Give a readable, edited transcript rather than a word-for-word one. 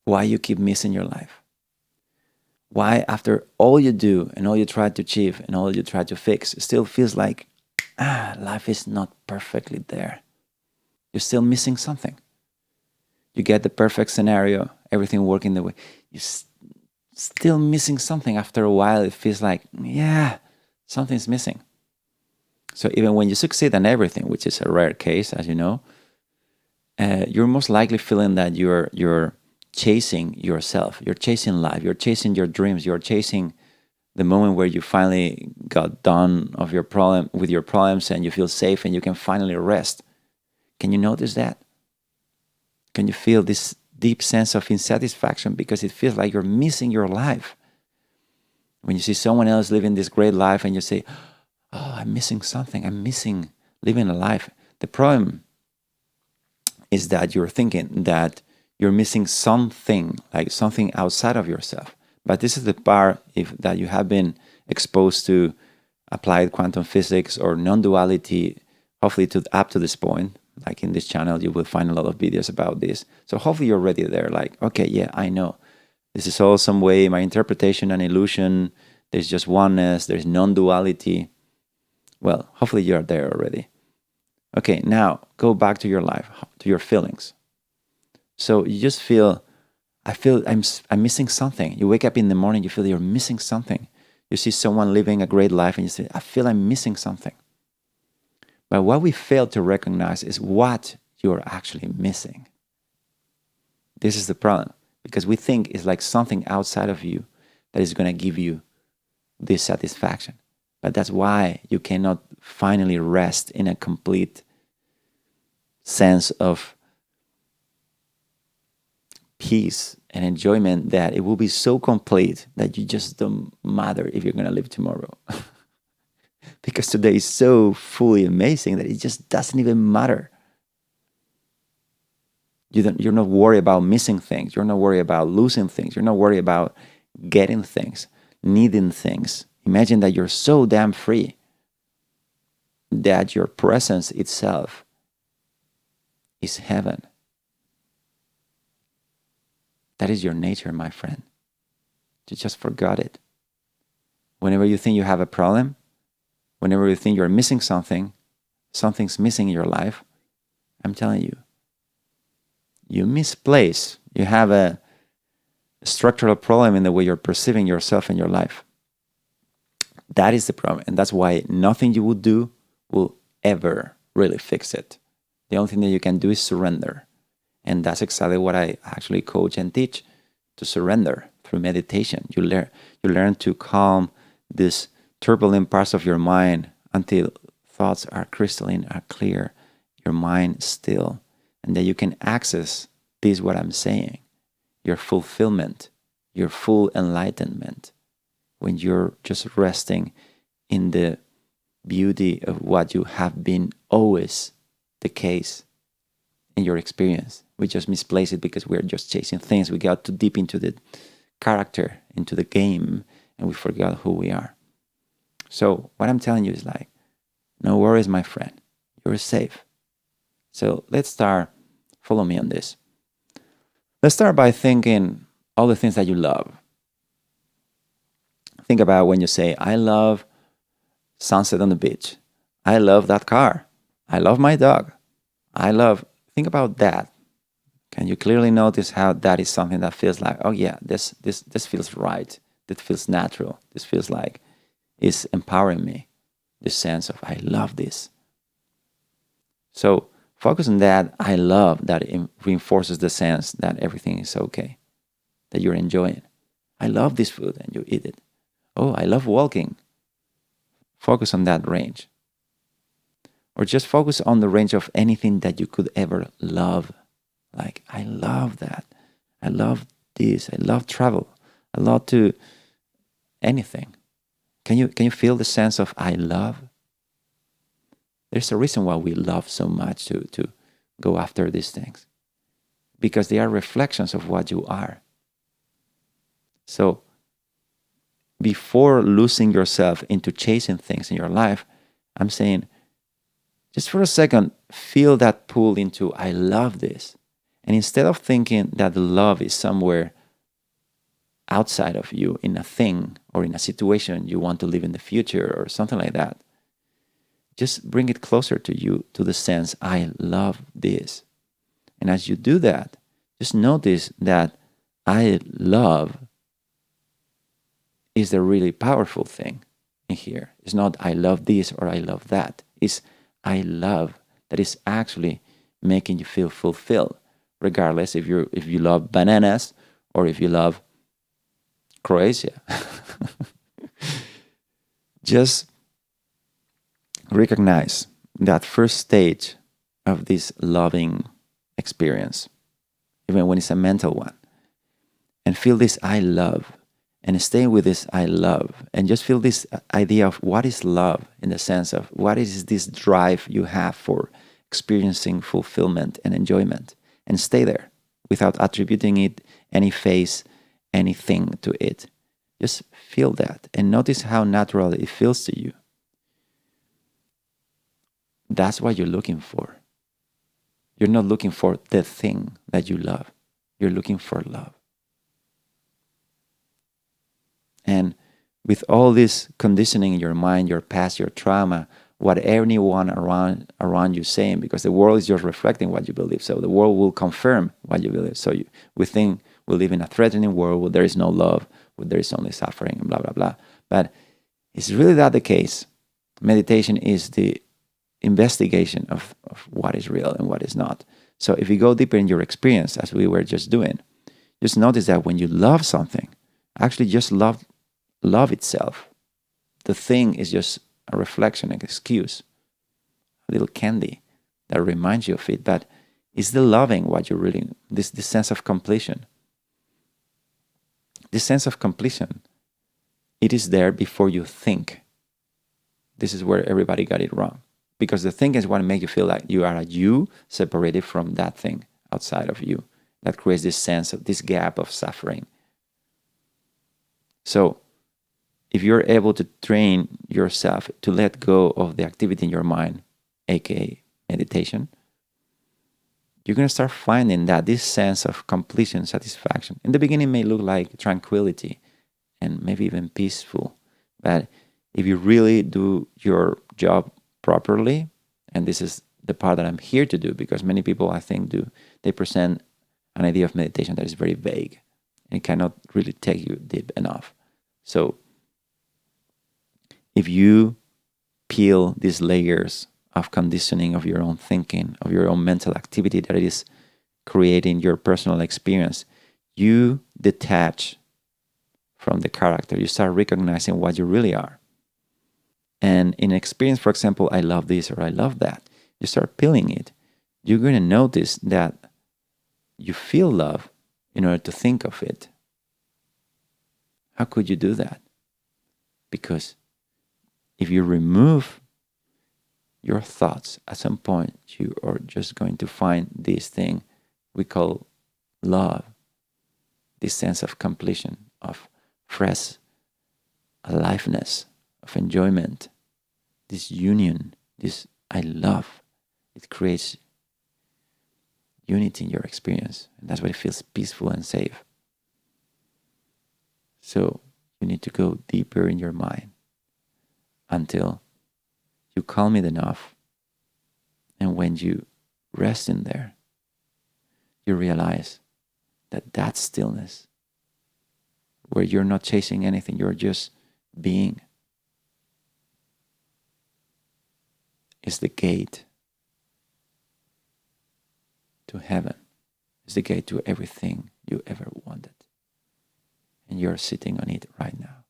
Why you keep missing your life? Why after all you do and all you try to achieve and all you try to fix, it still feels like life is not perfectly there. You're still missing something. You get the perfect scenario, everything working the way. You're still missing something. After a while, it feels like, yeah, something's missing. So even when you succeed in everything, which is a rare case, as you know, you're most likely feeling that you're chasing yourself, you're chasing life, you're chasing your dreams, you're chasing the moment where you finally got done of your problem with your problems and you feel safe and you can finally rest. Can you notice that? Can you feel this deep sense of insatisfaction because it feels like you're missing your life? When you see someone else living this great life and you say, "Oh, I'm missing something. I'm missing living a life." The problem is that you're thinking that you're missing something, like something outside of yourself. But this is the part that you have been exposed to applied quantum physics or non-duality, hopefully up to this point. Like in this channel, you will find a lot of videos about this. So hopefully you're already there. Like, okay, yeah, I know. This is all some way my interpretation and illusion. There's just oneness. There's non-duality. Well, hopefully you're there already. Okay, now go back to your life, to your feelings. So you just feel, I'm missing something. You wake up in the morning, you feel you're missing something. You see someone living a great life and you say, I feel I'm missing something. But what we fail to recognize is what you're actually missing. This is the problem, because we think it's like something outside of you that is going to give you this satisfaction. But that's why you cannot finally rest in a complete sense of peace and enjoyment that it will be so complete that you just don't matter if you're going to live tomorrow. Because today is so fully amazing that it just doesn't even matter. You're not worried about missing things. You're not worried about losing things. You're not worried about getting things, needing things. Imagine that you're so damn free that your presence itself is heaven. That is your nature, my friend. You just forgot it. Whenever you think you have a problem, whenever you think you're missing something, something's missing in your life, I'm telling you, you misplace. You have a structural problem in the way you're perceiving yourself and your life. That is the problem. And that's why nothing you would do will ever really fix it. The only thing that you can do is surrender. And that's exactly what I actually coach and teach, to surrender through meditation. You learn to calm these turbulent parts of your mind until thoughts are crystalline, are clear, your mind still, and then you can access this, what I'm saying, your fulfillment, your full enlightenment, when you're just resting in the beauty of what you have been always the case in your experience. We just misplace it because we're just chasing things. We got too deep into the character, into the game, and we forgot who we are. So what I'm telling you is like, no worries, my friend. You're safe. So let's start. Follow me on this. Let's start by thinking all the things that you love. Think about when you say, I love sunset on the beach. I love that car. I love my dog. Think about that. Can you clearly notice how that is something that feels like, oh yeah, this feels right. This feels natural. This feels like it's empowering me. This sense of, I love this. So focus on that. I love that it reinforces the sense that everything is okay, that you're enjoying. I love this food, and you eat it. Oh, I love walking. Focus on that range. Or just focus on the range of anything that you could ever love. Like, I love that. I love this. I love travel. I love to anything. Can you feel the sense of I love? There's a reason why we love so much to go after these things. Because they are reflections of what you are. So before losing yourself into chasing things in your life, I'm saying, just for a second, feel that pull into, I love this. And instead of thinking that the love is somewhere outside of you in a thing or in a situation you want to live in the future or something like that, just bring it closer to you, to the sense, I love this. And as you do that, just notice that I love is the really powerful thing in here. It's not I love this or I love that. It's I love that is actually making you feel fulfilled, regardless if you love bananas or if you love Croatia. Just recognize that first stage of this loving experience, even when it's a mental one, and feel this I love, and stay with this I love, and just feel this idea of what is love, in the sense of what is this drive you have for experiencing fulfillment and enjoyment, and stay there without attributing it any face, anything to it. Just feel that and notice how natural it feels to you. That's what you're looking for. You're not looking for the thing that you love. You're looking for love. And with all this conditioning in your mind, your past, your trauma, what anyone around you saying, because the world is just reflecting what you believe. So the world will confirm what you believe. So we think we live in a threatening world where there is no love, where there is only suffering, and blah, blah, blah. But it's really not the case. Meditation is the investigation of what is real and what is not. So if you go deeper in your experience, as we were just doing, just notice that when you love something, actually just love itself. The thing is just a reflection, an excuse, a little candy that reminds you of it. But it's the loving what you really, this sense of completion. This sense of completion, it is there before you think. This is where everybody got it wrong. Because the thing is what makes you feel like you are a you separated from that thing outside of you. That creates this sense of this gap of suffering. So if you're able to train yourself to let go of the activity in your mind, aka meditation, you're going to start finding that this sense of completion, satisfaction, in the beginning may look like tranquility and maybe even peaceful. But if you really do your job properly, and this is the part that I'm here to do, because many people, I think, they present an idea of meditation that is very vague and cannot really take you deep enough. So if you peel these layers of conditioning of your own thinking, of your own mental activity that is creating your personal experience, you detach from the character. You start recognizing what you really are. And in experience, for example, I love this or I love that, you start peeling it. You're going to notice that you feel love in order to think of it. How could you do that? Because if you remove your thoughts, at some point you are just going to find this thing we call love, this sense of completion, of fresh aliveness, of enjoyment, this union, this I love. It creates unity in your experience, and that's why it feels peaceful and safe. So you need to go deeper in your mind until you calm it enough, and when you rest in there, you realize that stillness, where you're not chasing anything, you're just being, is the gate to heaven, is the gate to everything you ever wanted. And you're sitting on it right now.